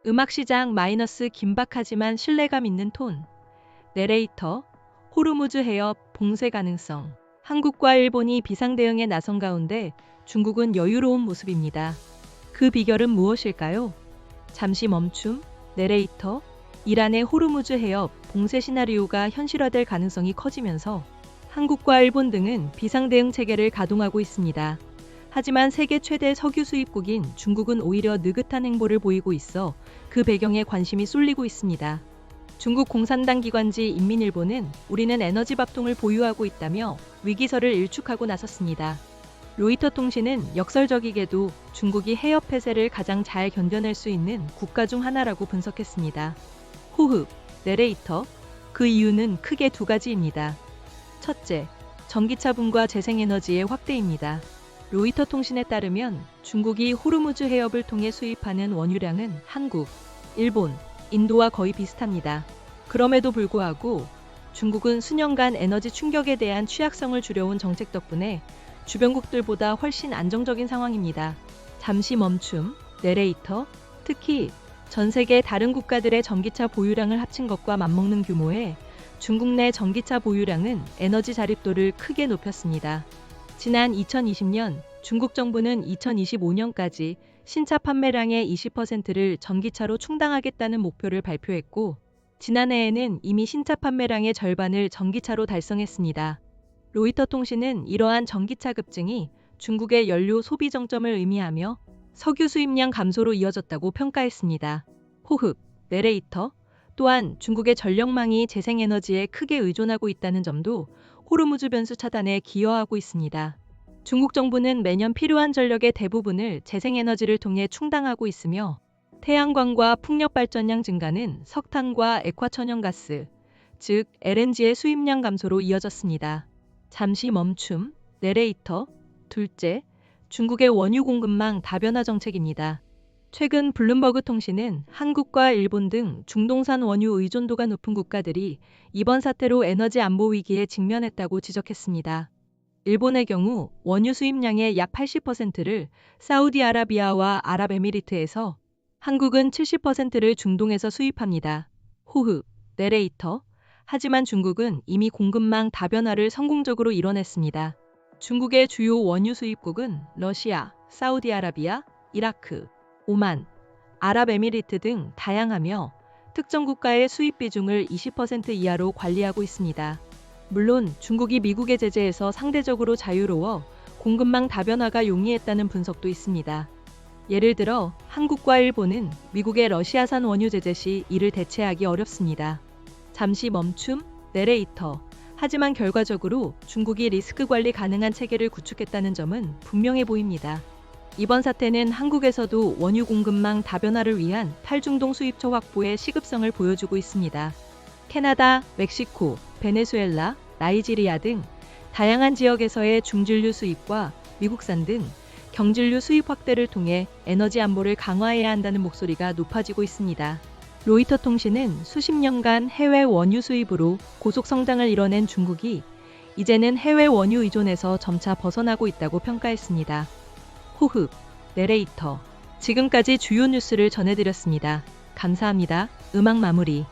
음악시장 마이너스 긴박하지만 신뢰감 있는 톤. 내레이터, 호르무즈 해협 봉쇄 가능성. 한국과 일본이 비상대응에 나선 가운데 중국은 여유로운 모습입니다. 그 비결은 무엇일까요? 잠시 멈춤. 내레이터, 이란의 호르무즈 해협 봉쇄 시나리오가 현실화될 가능성이 커지면서 한국과 일본 등은 비상대응 체계를 가동하고 있습니다. 하지만 세계 최대 석유 수입국인 중국은 오히려 느긋한 행보를 보이고 있어 그 배경에 관심이 쏠리고 있습니다. 중국 공산당 기관지 인민일보는 우리는 에너지 밥통을 보유하고 있다며 위기설을 일축하고 나섰습니다. 로이터 통신은 역설적이게도 중국이 해협 폐쇄를 가장 잘 견뎌낼 수 있는 국가 중 하나라고 분석했습니다. 호흡, 내레이터. 그 이유는 크게 두 가지입니다. 첫째, 전기차 붐과 재생에너지의 확대입니다. 로이터 통신에 따르면 중국이 호르무즈 해협을 통해 수입하는 원유량은 한국, 일본, 인도와 거의 비슷합니다. 그럼에도 불구하고 중국은 수년간 에너지 충격에 대한 취약성을 줄여온 정책 덕분에 주변국들보다 훨씬 안정적인 상황입니다. 잠시 멈춤. 내레이터. 특히 전 세계 다른 국가들의 전기차 보유량을 합친 것과 맞먹는 규모의 중국 내 전기차 보유량은 에너지 자립도를 크게 높였습니다. 지난 2020년 중국 정부는 2025년까지 신차 판매량의 20%를 전기차로 충당하겠다는 목표를 발표했고, 지난해에는 이미 신차 판매량의 절반을 전기차로 달성했습니다. 로이터 통신은 이러한 전기차 급증이 중국의 연료 소비 정점을 의미하며 석유 수입량 감소로 이어졌다고 평가했습니다. 호흡, 내레이터. 또한 중국의 전력망이 재생에너지에 크게 의존하고 있다는 점도 호르무즈 변수 차단에 기여하고 있습니다. 중국 정부는 매년 필요한 전력의 대부분을 재생에너지를 통해 충당하고 있으며 태양광과 풍력 발전량 증가는 석탄과 액화천연가스, 즉 LNG의 수입량 감소로 이어졌습니다. 잠시 멈춤. 내레이터. 둘째, 중국의 원유 공급망 다변화 정책입니다. 최근 블룸버그 통신은 한국과 일본 등 중동산 원유 의존도가 높은 국가들이 이번 사태로 에너지 안보 위기에 직면했다고 지적했습니다. 일본의 경우 원유 수입량의 약 80%를 사우디아라비아와 아랍에미리트에서, 한국은 70%를 중동에서 수입합니다. 호흡, 내레이터. 하지만 중국은 이미 공급망 다변화를 성공적으로 이뤄냈습니다. 중국의 주요 원유 수입국은 러시아, 사우디아라비아, 이라크, 오만, 아랍에미리트 등 다양하며 특정 국가의 수입 비중을 20% 이하로 관리하고 있습니다. 물론 중국이 미국의 제재에서 상대적으로 자유로워 공급망 다변화가 용이했다는 분석도 있습니다. 예를 들어 한국과 일본은 미국의 러시아산 원유 제재 시 이를 대체하기 어렵습니다. 잠시 멈춤. 내레이터. 하지만 결과적으로 중국이 리스크 관리 가능한 체계를 구축했다는 점은 분명해 보입니다. 이번 사태는 한국에서도 원유 공급망 다변화를 위한 탈중동 수입처 확보의 시급성을 보여주고 있습니다. 캐나다, 멕시코, 베네수엘라, 나이지리아 등 다양한 지역에서의 중진류 수입과 미국산 등 경진류 수입 확대를 통해 에너지 안보를 강화해야 한다는 목소리가 높아지고 있습니다. 로이터 통신은 수십 년간 해외 원유 수입으로 고속 성장을 이뤄낸 중국이 이제는 해외 원유 의존에서 점차 벗어나고 있다고 평가했습니다. 호흡, 내레이터. 지금까지 주요 뉴스를 전해드렸습니다. 감사합니다. 음악 마무리.